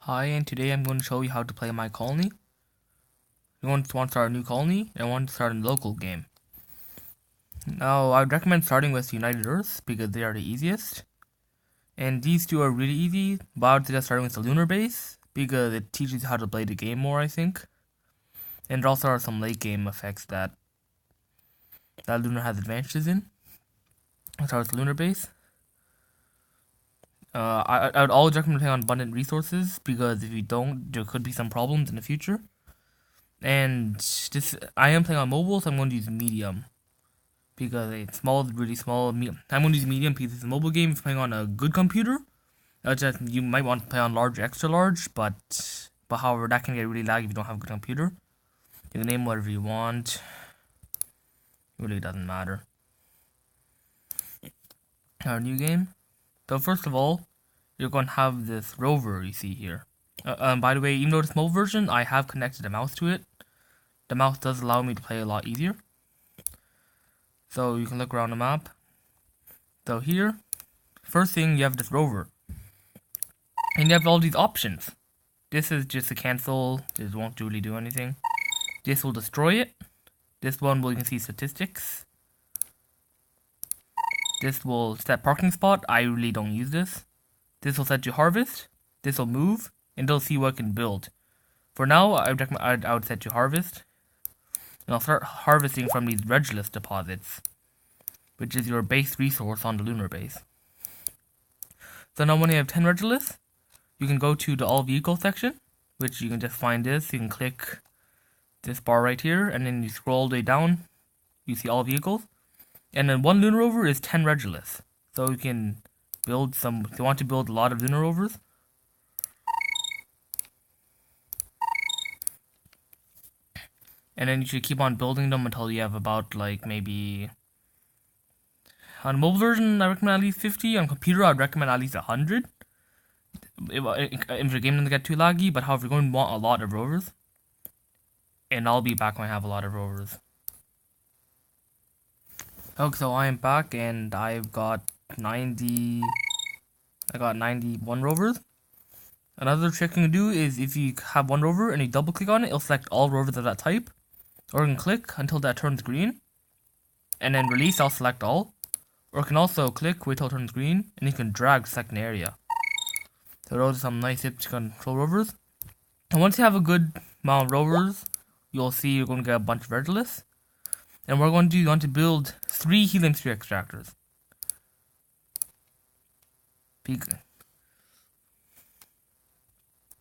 Hi, and today I'm going to show you how to play my colony. You want to start a new colony, and want to start a local game. Now, I would recommend starting with United Earths because they are the easiest. And these two are really easy, but I would suggest starting with the Lunar base because it teaches you how to play the game more, I think. And there also are some late game effects that Lunar has advantages in. I'll start with the Lunar base. I would always recommend playing on abundant resources because if you don't, there could be some problems in the future. And I am playing on mobile, so I'm going to use medium because it's small, really small. I'm going to use medium because it's a mobile game. If you're playing on a good computer, you might want to play on large, extra large, but however, that can get really laggy if you don't have a good computer. You can name whatever you want. It really doesn't matter. Our new game. So first of all, you're going to have this rover you see here. By the way, even though it's a mobile version, I have connected a mouse to it. The mouse does allow me to play a lot easier. So you can look around the map. So here, first thing, you have this rover. And you have all these options. This is just a cancel. This won't really do anything. This will destroy it. This one will, you can see statistics. This will set parking spot. I really don't use this. This will set to harvest. This will move. And it'll see what it can build. For now, I would recommend I would set to harvest. And I'll start harvesting from these Regulus deposits, which is your base resource on the Lunar base. So now when you have 10 Regulus, you can go to the all vehicle section, which you can just find this. You can click this bar right here, and then you scroll all the way down, you see all vehicles. And then one Lunar Rover is 10 Regulus. So you can build some, if you want to build a lot of Lunar Rovers, and then you should keep on building them until you have about, like, maybe... On mobile version, I recommend at least 50. On computer, I'd recommend at least 100. If your game doesn't get too laggy, but however, you're going to want a lot of rovers. And I'll be back when I have a lot of rovers. Okay, so I am back, and I've got 91 rovers. Another trick you can do is if you have one rover and you double click on it, it'll select all rovers of that type. Or you can click until that turns green, and then release, I'll select all. Or you can also click, wait till it turns green, and you can drag to select an area. So those are some nice tips to control rovers. And once you have a good amount of rovers, you'll see you're going to get a bunch of Regulus. And what we're going to do, you want to build 3 helium-3 extractors.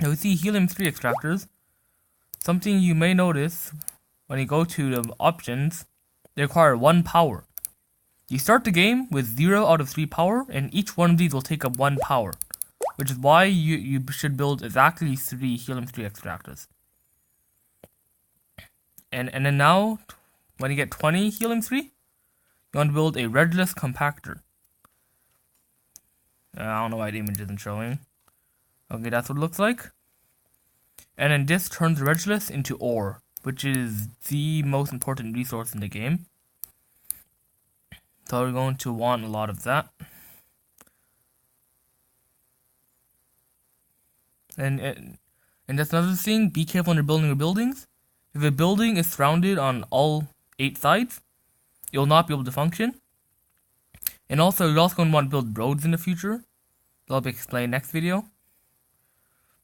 Now we see helium-3 extractors. Something you may notice when you go to the options, they require 1 power. You start the game with 0 out of 3 power, and each one of these will take up 1 power, which is why you should build exactly 3 helium-3 extractors. And then now, when you get 20 helium-3, you want to build a Regulus compactor. I don't know why the image isn't showing. Okay, that's what it looks like. And then this turns Regulus into ore, which is the most important resource in the game. So we're going to want a lot of that. And that's another thing, be careful when you're building your buildings. If a building is surrounded on all 8 sides, it will not be able to function. And also, you're also going to want to build roads in the future. That'll be explained next video.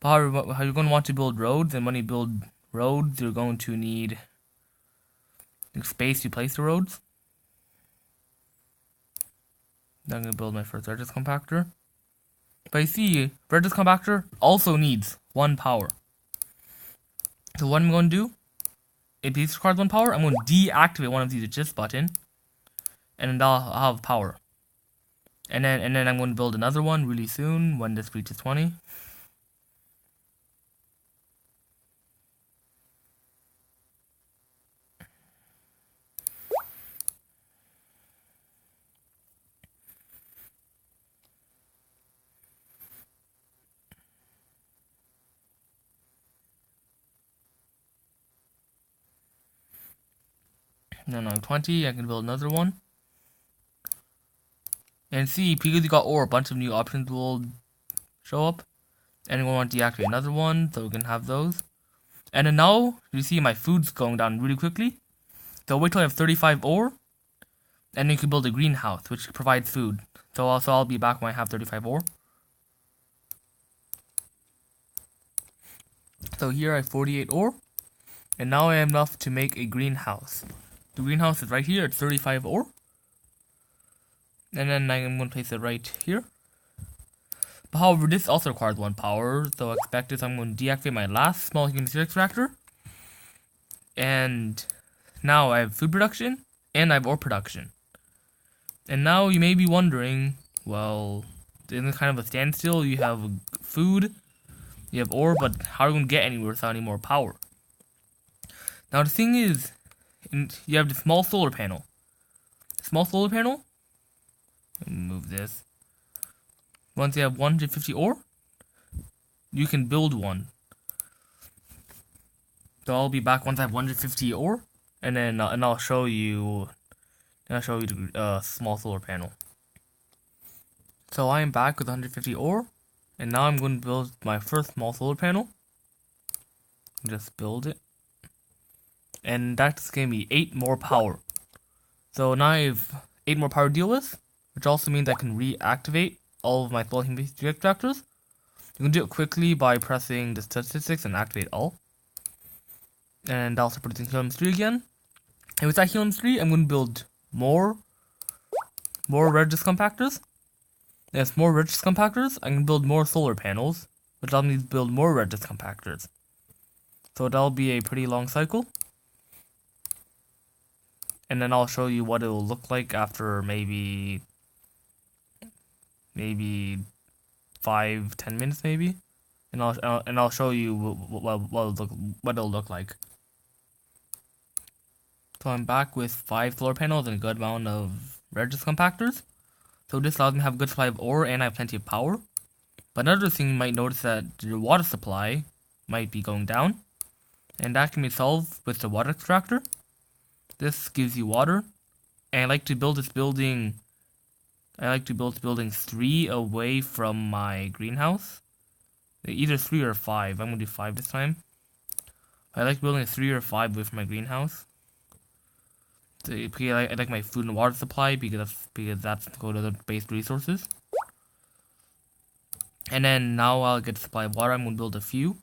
But how you're going to want to build roads, and when you build roads, you're going to need space to place the roads. Now I'm going to build my first Regulus compactor. But you see, Regulus compactor also needs 1 power. So what I'm going to do, if this requires 1 power, I'm going to deactivate one of these with this button, and then I'll have power. And then I'm going to build another one really soon when this reaches 20. And then on 20, I can build another one. And see, because you got ore, a bunch of new options will show up. And we want to deactivate another one, so we can have those. And then now, you see my food's going down really quickly. So wait till I have 35 ore, and then you can build a greenhouse, which provides food. So also I'll be back when I have 35 ore. So here I have 48 ore, and now I have enough to make a greenhouse. The greenhouse is right here, it's 35 ore. And then I'm going to place it right here. But however, this also requires 1 power, so expect this. I'm going to deactivate my last small human seed extractor. And now I have food production, and I have ore production. And now you may be wondering, well, in this kind of a standstill, you have food, you have ore, but how are you going to get anywhere without any more power? Now the thing is, you have the small solar panel. Small solar panel, let me move this. Once you have 150 ore, you can build one. So I'll be back once I have 150 ore, and then I'll show you. I'll show you the small solar panel. So I am back with 150 ore, and now I'm going to build my first small solar panel. Just build it, and that's going to be 8 more power. So now I have 8 more power to deal with, which also means I can reactivate all of my small human seed extractors. You can do it quickly by pressing the statistics and activate all. And also producing helium 3 again. And with that helium 3, I'm going to build more Regis compactors. As more Regis compactors, I can build more solar panels, which allows me to build more Regis compactors. So that'll be a pretty long cycle. And then I'll show you what it will look like after maybe 5-10 minutes maybe, and I'll show you what it'll look like. So I'm back with 5 solar panels and a good amount of Regis compactors. So this allows me to have a good supply of ore, and I have plenty of power. But another thing you might notice that your water supply might be going down, and that can be solved with the water extractor. This gives you water, and I like to build this building. I like to build buildings 3 away from my greenhouse. Either 3 or 5. I'm going to do 5 this time. I like building 3 or 5 away from my greenhouse. I like my food and water supply because that's go to the base resources. And then now I'll get a supply of water. I'm going to build a few.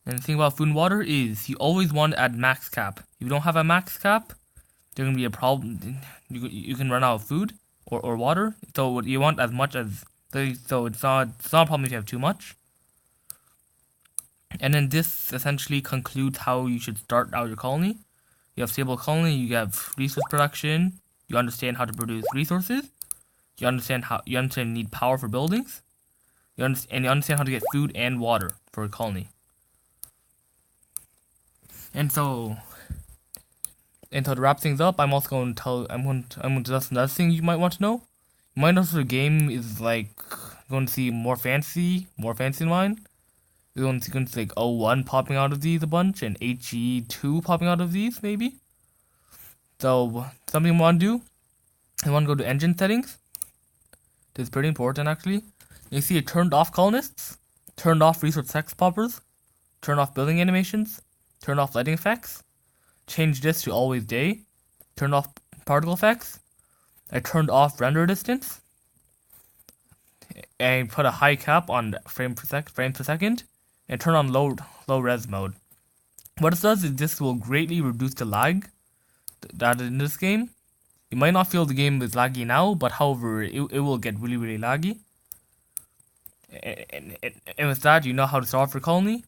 And the thing about food and water is you always want to add max cap. If you don't have a max cap, there's going to be a problem. You can run out of food or water. So you want as much as, so it's not a problem if you have too much. And then this essentially concludes how you should start out your colony. You have stable colony, you have resource production, you understand how to produce resources, you understand you need power for buildings, you understand how to get food and water for a colony. And so to wrap things up, I'm also going to tell I'm going to tell another thing you might want to know. You might notice the game is like going to see more fancy than mine. You're going to see like O1 popping out of these a bunch and HE2 popping out of these maybe. So something I want to do, I want to go to engine settings. This is pretty important actually. You see it turned off colonists, turned off resource text poppers, turned off building animations, turned off lighting effects, change this to always day, turned off particle effects, I turned off render distance, and put a high cap on frames per second, and turn on low res mode. What it does is this will greatly reduce the lag that is in this game. You might not feel the game is laggy now, but however, it will get really, really laggy. And with that, you know how to solve for colony.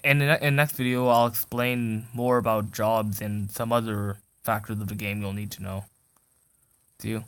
And in the next video, I'll explain more about jobs and some other factors of the game you'll need to know. See you.